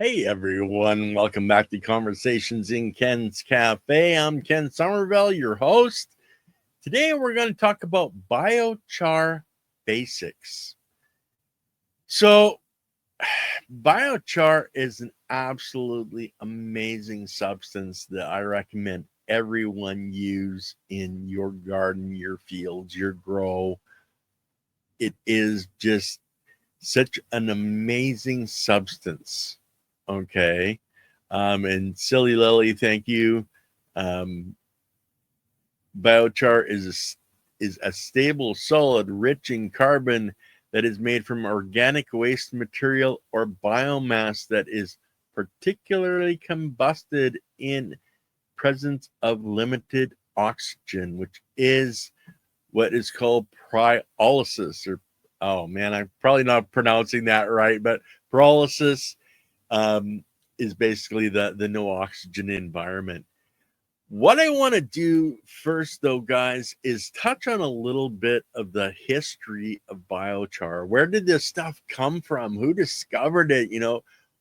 Hey everyone, welcome back to Conversations in Ken's Cafe. I'm Ken Somerville, your host. Today we're going to talk about biochar basics. So, biochar is an absolutely amazing substance that I recommend everyone use in your garden, your fields, your grow. It is just such an amazing substance. Okay. And Silly Lily, thank you. Um, Biochar is a stable solid rich in carbon that is made from organic waste material or biomass that is particularly combusted in presence of limited oxygen, which is what is called pyrolysis. Or oh man, I'm probably not pronouncing that right, but pyrolysis is basically the no oxygen environment. What I want to do first, though, guys, is touch on a little bit of the history of biochar. Where did this stuff come from? Who discovered it?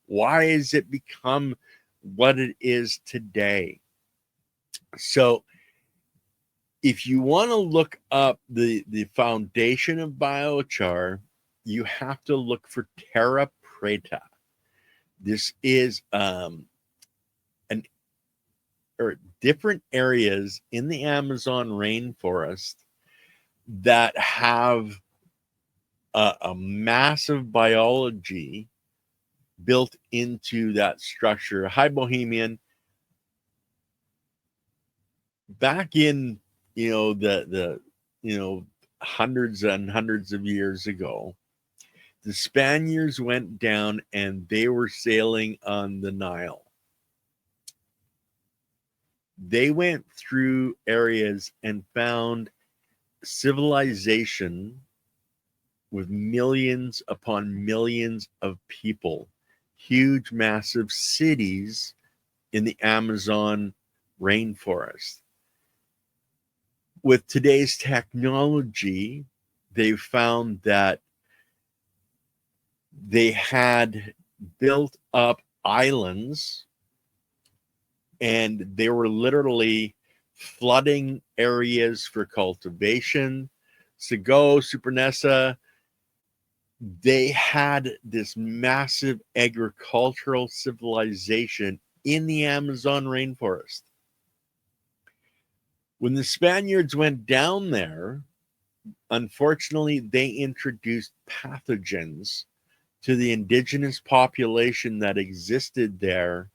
Why has it become what it is today? So, if you want to look up the foundation of biochar, you have to look for terra preta. This is or different areas in the Amazon rainforest that have a massive biology built into that structure. Hi, Bohemian. Back in the hundreds and hundreds of years ago, the Spaniards went down and they were sailing on the Nile. They went through areas and found civilization with millions upon millions of people, huge, massive cities in the Amazon rainforest. With today's technology, they found that they had built up islands and they were literally flooding areas for cultivation. Sego, Supernessa, they had this massive agricultural civilization in the Amazon rainforest. When the Spaniards went down there, unfortunately, they introduced pathogens to the indigenous population that existed there.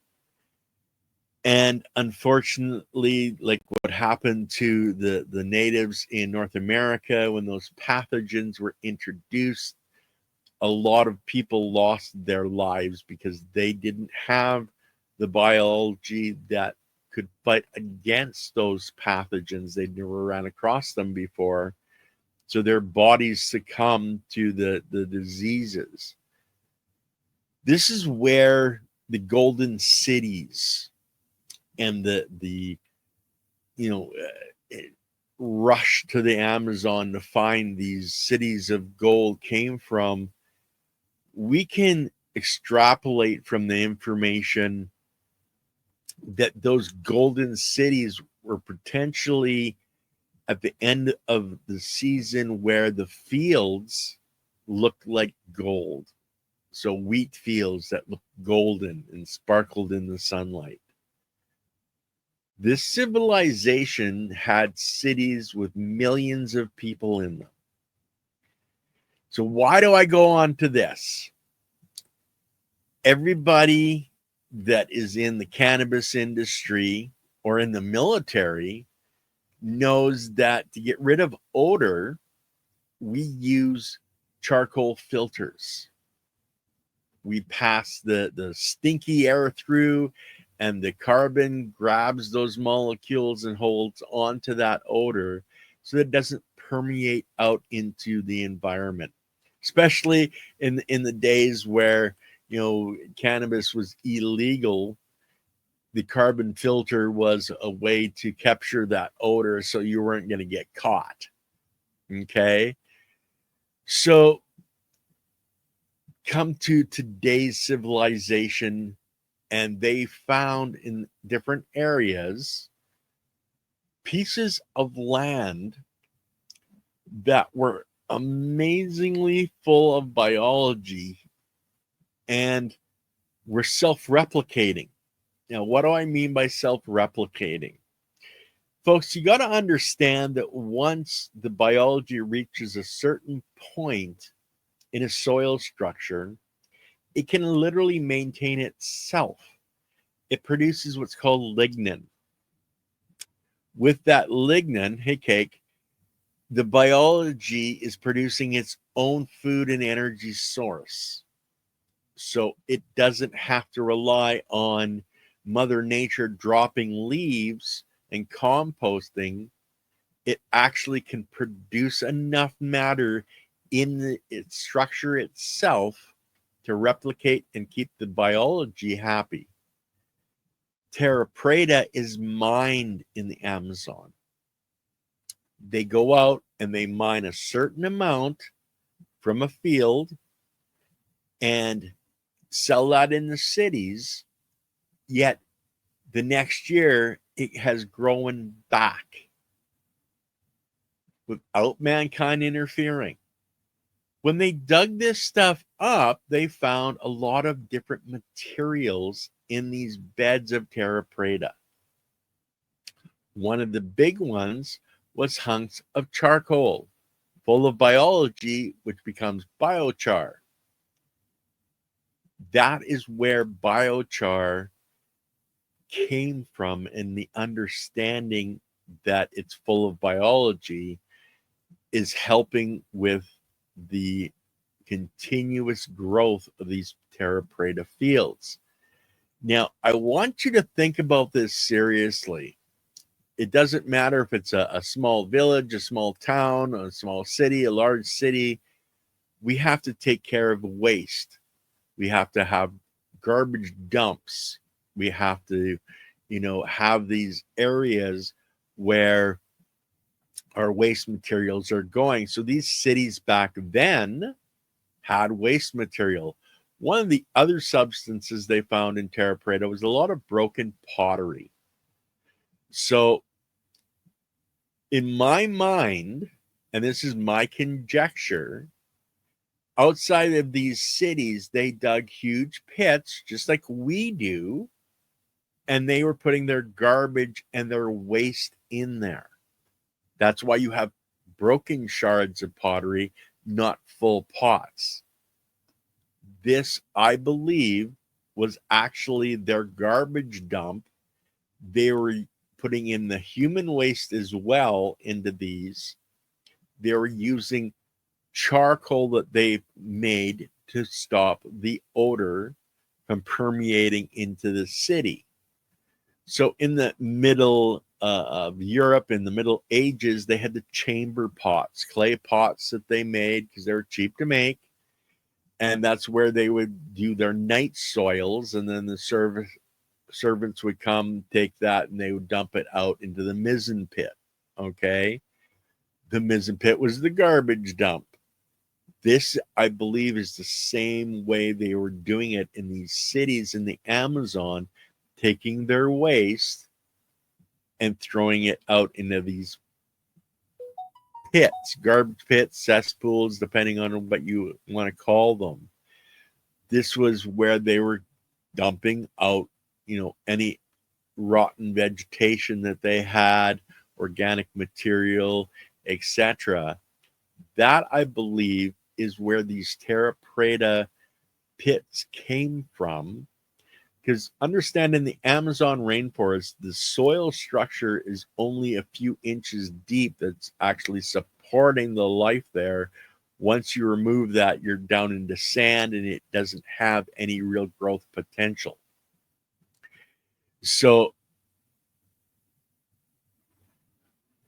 And unfortunately, like what happened to the natives in North America, when those pathogens were introduced, a lot of people lost their lives because they didn't have the biology that could fight against those pathogens. They'd never ran across them before. So their bodies succumbed to the diseases. This is where the golden cities and the rush to the Amazon to find these cities of gold came from. We can extrapolate from the information that those golden cities were potentially at the end of the season where the fields looked like gold. So wheat fields that looked golden and sparkled in the sunlight. This civilization had cities with millions of people in them. So why do I go on to this? Everybody that is in the cannabis industry or in the military knows that to get rid of odor, we use charcoal filters. We pass the stinky air through, and the carbon grabs those molecules and holds onto that odor so that it doesn't permeate out into the environment, especially in the days where cannabis was illegal. The carbon filter was a way to capture that odor so you weren't going to get caught. Okay. So come to today's civilization, and they found in different areas pieces of land that were amazingly full of biology and were self-replicating. Now, what do I mean by self-replicating? Folks, you got to understand that once the biology reaches a certain point in a soil structure, it can literally maintain itself. It produces what's called lignin. With that lignin, hey, Cake, the biology is producing its own food and energy source. So it doesn't have to rely on Mother Nature dropping leaves and composting. It actually can produce enough matter in its structure itself to replicate and keep the biology happy. Terra preta is mined in the Amazon. They go out and they mine a certain amount from a field and sell that in the cities, yet the next year it has grown back without mankind interfering. When they dug this stuff up, they found a lot of different materials in these beds of terra preta. One of the big ones was hunks of charcoal, full of biology, which becomes biochar. That is where biochar came from, and the understanding that it's full of biology is helping with the continuous growth of these terra preta fields. Now, I want you to think about this seriously. It doesn't matter if it's a small village, a small town, a small city, a large city. We have to take care of waste. We have to have garbage dumps. We have to, have these areas where our waste materials are going. So these cities back then had waste material. One of the other substances they found in terra preta was a lot of broken pottery. So in my mind, and this is my conjecture, outside of these cities, they dug huge pits, just like we do, and they were putting their garbage and their waste in there. That's why you have broken shards of pottery, not full pots. This, I believe, was actually their garbage dump. They were putting in the human waste as well into these. They were using charcoal that they made to stop the odor from permeating into the city. So in the middle of Europe, in the Middle Ages, they had the chamber pots, clay pots that they made because they were cheap to make. And that's where they would do their night soils. And then the servants would come, take that, and they would dump it out into the mizzen pit. Okay. The mizzen pit was the garbage dump. This, I believe, is the same way they were doing it in these cities in the Amazon, taking their waste and throwing it out into these pits, garbage pits, cesspools, depending on what you want to call them. This was where they were dumping out, any rotten vegetation that they had, organic material, etc. That, I believe, is where these terra preta pits came from. Because understand, in the Amazon rainforest, the soil structure is only a few inches deep that's actually supporting the life there. Once you remove that, you're down into sand and it doesn't have any real growth potential. So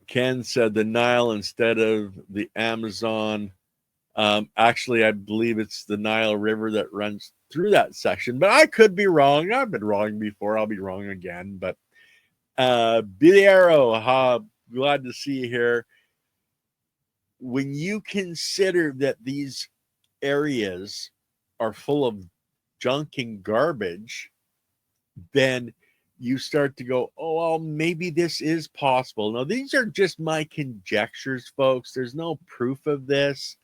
Ken said the Nile instead of the Amazon. Actually, I believe it's the Nile River that runs through that section, but I could be wrong. I've been wrong before. I'll be wrong again. But Billy Arrow, glad to see you here. When you consider that these areas are full of junk and garbage, then you start to go, oh, well, maybe this is possible. Now, these are just my conjectures, folks. There's no proof of this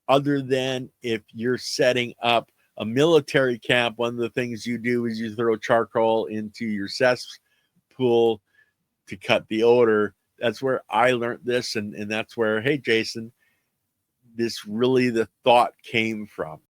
other than if you're setting up a military camp. One of the things you do is you throw charcoal into your cesspool to cut the odor. That's where I learned this, and that's where, hey, Jason, this really the thought came from.